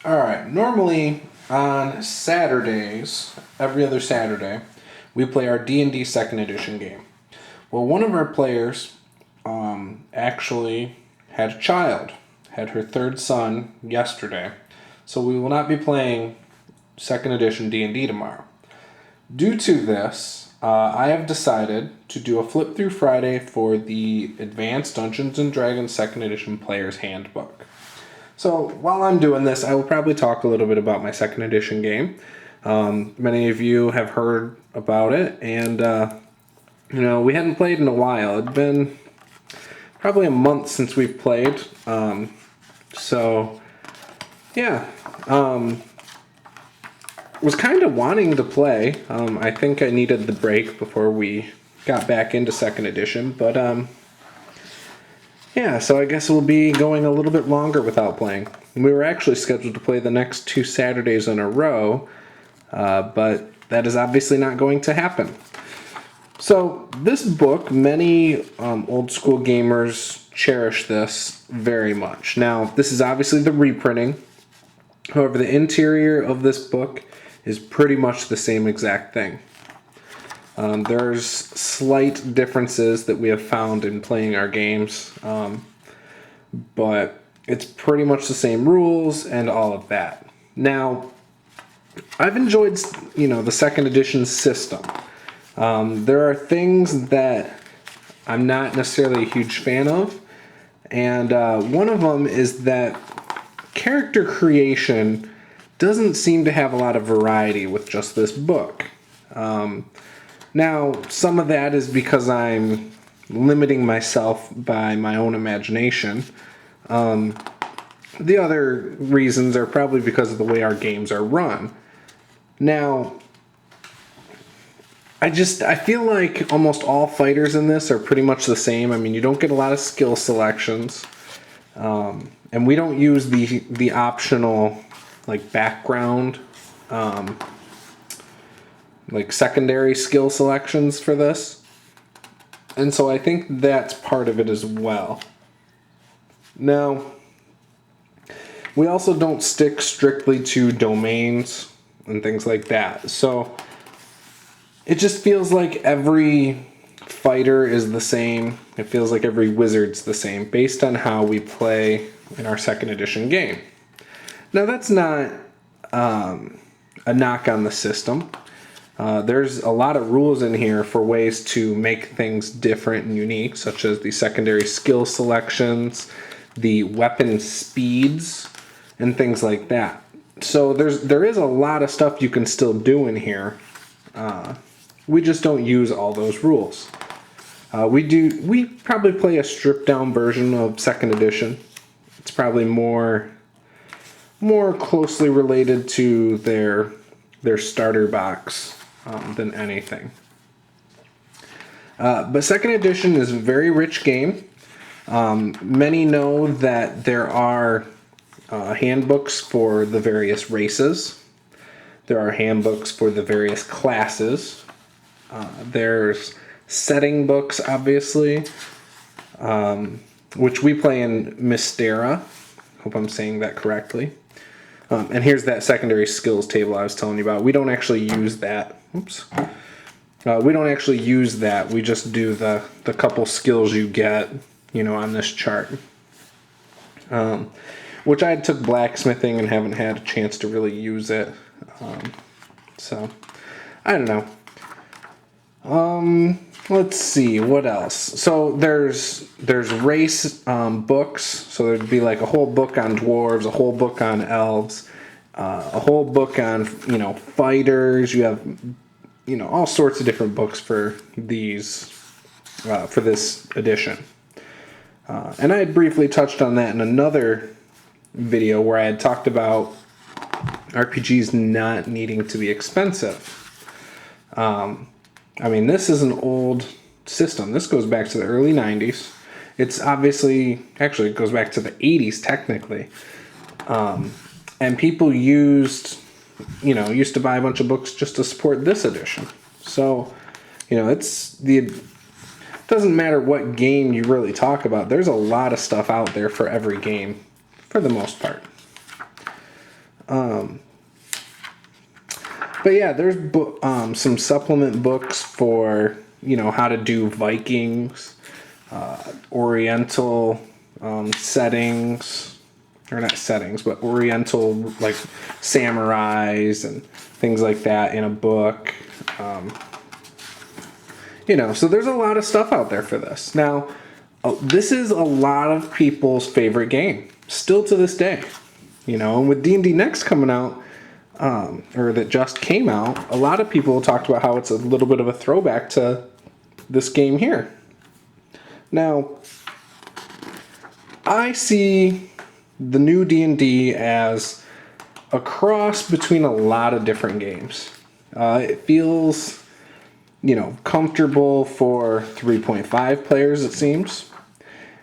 All right. Normally on Saturdays, every other Saturday, we play our D&D Second Edition game. Well, one of our players actually had a child, had her third son yesterday, so we will not be playing Second Edition D&D tomorrow. Due to this, I have decided to do a flip through Friday for the Advanced Dungeons and Dragons Second Edition Player's Handbook. So while I'm doing this, I will probably talk a little bit about my second edition game. Many of you have heard about it, and we hadn't played in a while. It'd been probably a month since we've played. So yeah, was kind of wanting to play. I think I needed the break before we got back into second edition, but yeah, so I guess we'll be going a little bit longer without playing. We were actually scheduled to play the next 2 Saturdays in a row, but that is obviously not going to happen. So this book, many old school gamers cherish this very much. Now, this is obviously the reprinting. However, the interior of this book is pretty much the same exact thing. There's slight differences that we have found in playing our games, but it's pretty much the same rules and all of that. Now, I've enjoyed, the second edition system. There are things that I'm not necessarily a huge fan of, and one of them is that character creation doesn't seem to have a lot of variety with just this book. Now, some of that is because I'm limiting myself by my own imagination. The other reasons are probably because of the way our games are run. Now, I feel like almost all fighters in this are pretty much the same. I mean, you don't get a lot of skill selections, and we don't use the optional background secondary skill selections for this. And so I think that's part of it as well. Now, we also don't stick strictly to domains and things like that. So it just feels like every fighter is the same. It feels like every wizard's the same based on how we play in our second edition game. Now, that's not a knock on the system. There's a lot of rules in here for ways to make things different and unique, such as the secondary skill selections, the weapon speeds, and things like that. So there is a lot of stuff you can still do in here. We just don't use all those rules. We probably play a stripped down version of second edition. It's probably more closely related to their starter box than anything. But second edition is a very rich game. Many know that there are handbooks for the various races. There are handbooks for the various classes. There's setting books, obviously, which we play in Mystera. Hope I'm saying that correctly. And here's that secondary skills table I was telling you about. We don't actually use that. Oops. We don't actually use that. We just do the couple skills you get, on this chart. Which I took blacksmithing and haven't had a chance to really use it. So, I don't know. Let's see, what else? So there's race books. So there'd be like a whole book on dwarves, a whole book on elves, a whole book on fighters. You have all sorts of different books for these for this edition. And I had briefly touched on that in another video where I had talked about RPGs not needing to be expensive. This is an old system. This goes back to the early 90s. It's actually it goes back to the 80s technically. And people used to buy a bunch of books just to support this edition. So, it doesn't matter what game you really talk about. There's a lot of stuff out there for every game, for the most part. But yeah, there's some supplement books for, how to do Vikings, Oriental settings, or not settings, but Oriental like samurais and things like that in a book. So there's a lot of stuff out there for this. Now, this is a lot of people's favorite game, still to this day. And with D&D Next coming out, or that just came out, a lot of people talked about how it's a little bit of a throwback to this game here. Now, I see the new D&D as a cross between a lot of different games. It feels, comfortable for 3.5 players, it seems.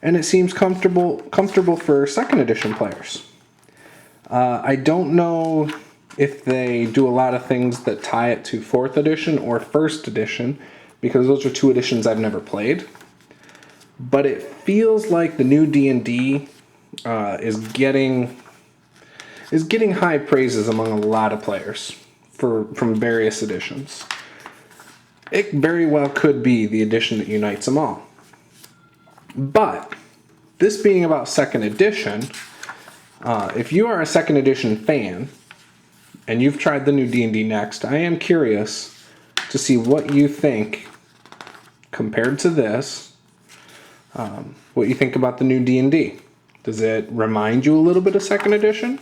And it seems comfortable for 2nd edition players. I don't know if they do a lot of things that tie it to 4th edition or 1st edition, because those are 2 editions I've never played. But it feels like the new D&D is getting high praises among a lot of players from various editions. It very well could be the edition that unites them all. But this being about 2nd edition, if you are a 2nd edition fan and you've tried the new D&D Next, I am curious to see what you think compared to this. What you think about the new D&D. Does it remind you a little bit of 2nd edition?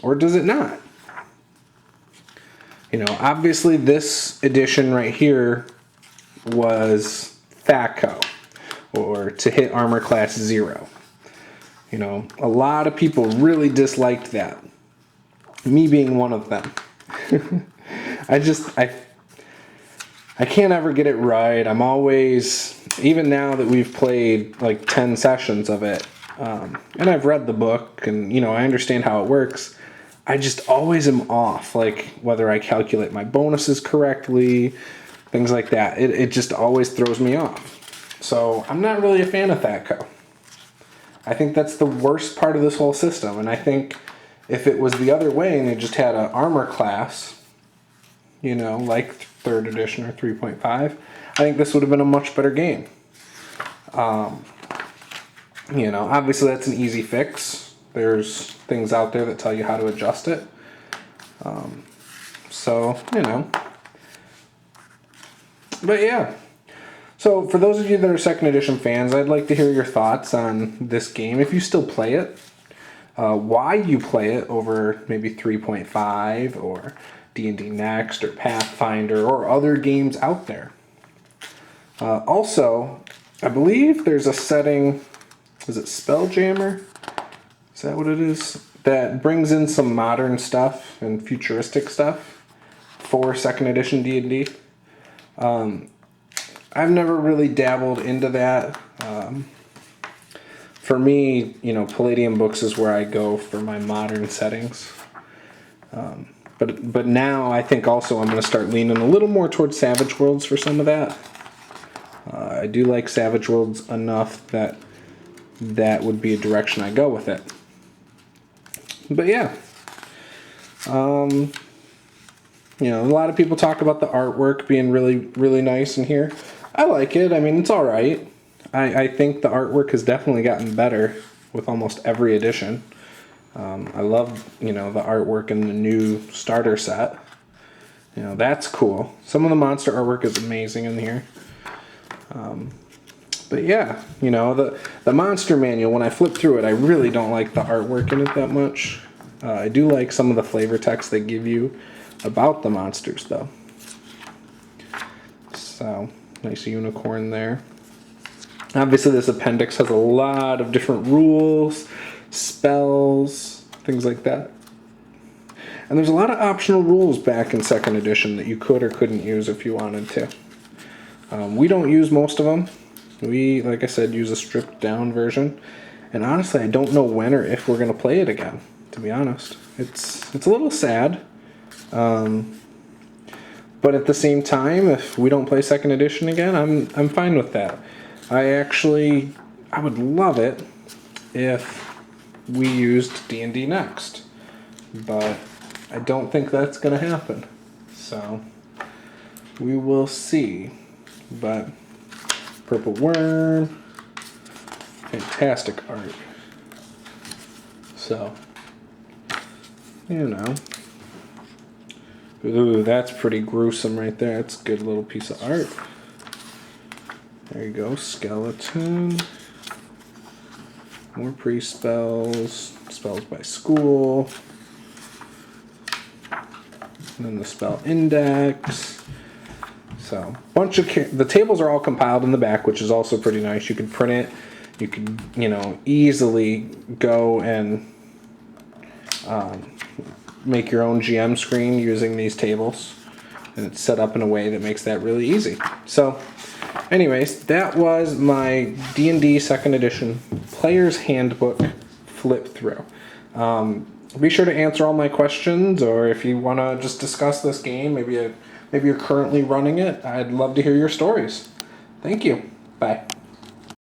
Or does it not? Obviously this edition right here was THAC0, or to hit armor class 0. A lot of people really disliked that. Me being one of them. I can't ever get it right. I'm always, even now that we've played like 10 sessions of it, and I've read the book and, I understand how it works, I just always am off, like whether I calculate my bonuses correctly, things like that. It just always throws me off. So I'm not really a fan of THAC0. I think that's the worst part of this whole system, and I think if it was the other way and they just had an armor class, like 3rd edition or 3.5, I think this would have been a much better game. Obviously that's an easy fix. There's things out there that tell you how to adjust it. But yeah. So for those of you that are 2nd edition fans, I'd like to hear your thoughts on this game. If you still play it, why you play it over maybe 3.5 or D&D Next or Pathfinder or other games out there. Also, I believe there's a setting, is it Spelljammer? Is that what it is? That brings in some modern stuff and futuristic stuff for 2nd edition D&D. I've never really dabbled into that. For me, Palladium Books is where I go for my modern settings. But now I think also I'm going to start leaning a little more towards Savage Worlds for some of that. I do like Savage Worlds enough that would be a direction I go with it. But yeah. A lot of people talk about the artwork being really, really nice in here. I like it. I mean, it's all right. I think the artwork has definitely gotten better with almost every edition. I love, the artwork in the new starter set. That's cool. Some of the monster artwork is amazing in here. But yeah, the monster manual, when I flip through it, I really don't like the artwork in it that much. I do like some of the flavor text they give you about the monsters, though. So, nice unicorn there. Obviously, this appendix has a lot of different rules, spells, things like that. And there's a lot of optional rules back in 2nd edition that you could or couldn't use if you wanted to. We don't use most of them. We, like I said, use a stripped down version. And honestly, I don't know when or if we're going to play it again, to be honest. It's a little sad. But at the same time, if we don't play 2nd edition again, I'm fine with that. I would love it if we used D&D Next. But I don't think that's going to happen. So we will see. But Purple Worm, fantastic art. So, you know. Ooh, that's pretty gruesome right there. That's a good little piece of art. There you go, skeleton. More pre-spells. Spells by school. And then the spell index. So, bunch of the tables are all compiled in the back, which is also pretty nice. You can print it. You can, easily go and make your own GM screen using these tables, and it's set up in a way that makes that really easy. So, anyways, that was my D&D 2nd Edition Player's Handbook flip through. Be sure to answer all my questions, or if you want to just discuss this game, maybe you're currently running it. I'd love to hear your stories. Thank you. Bye.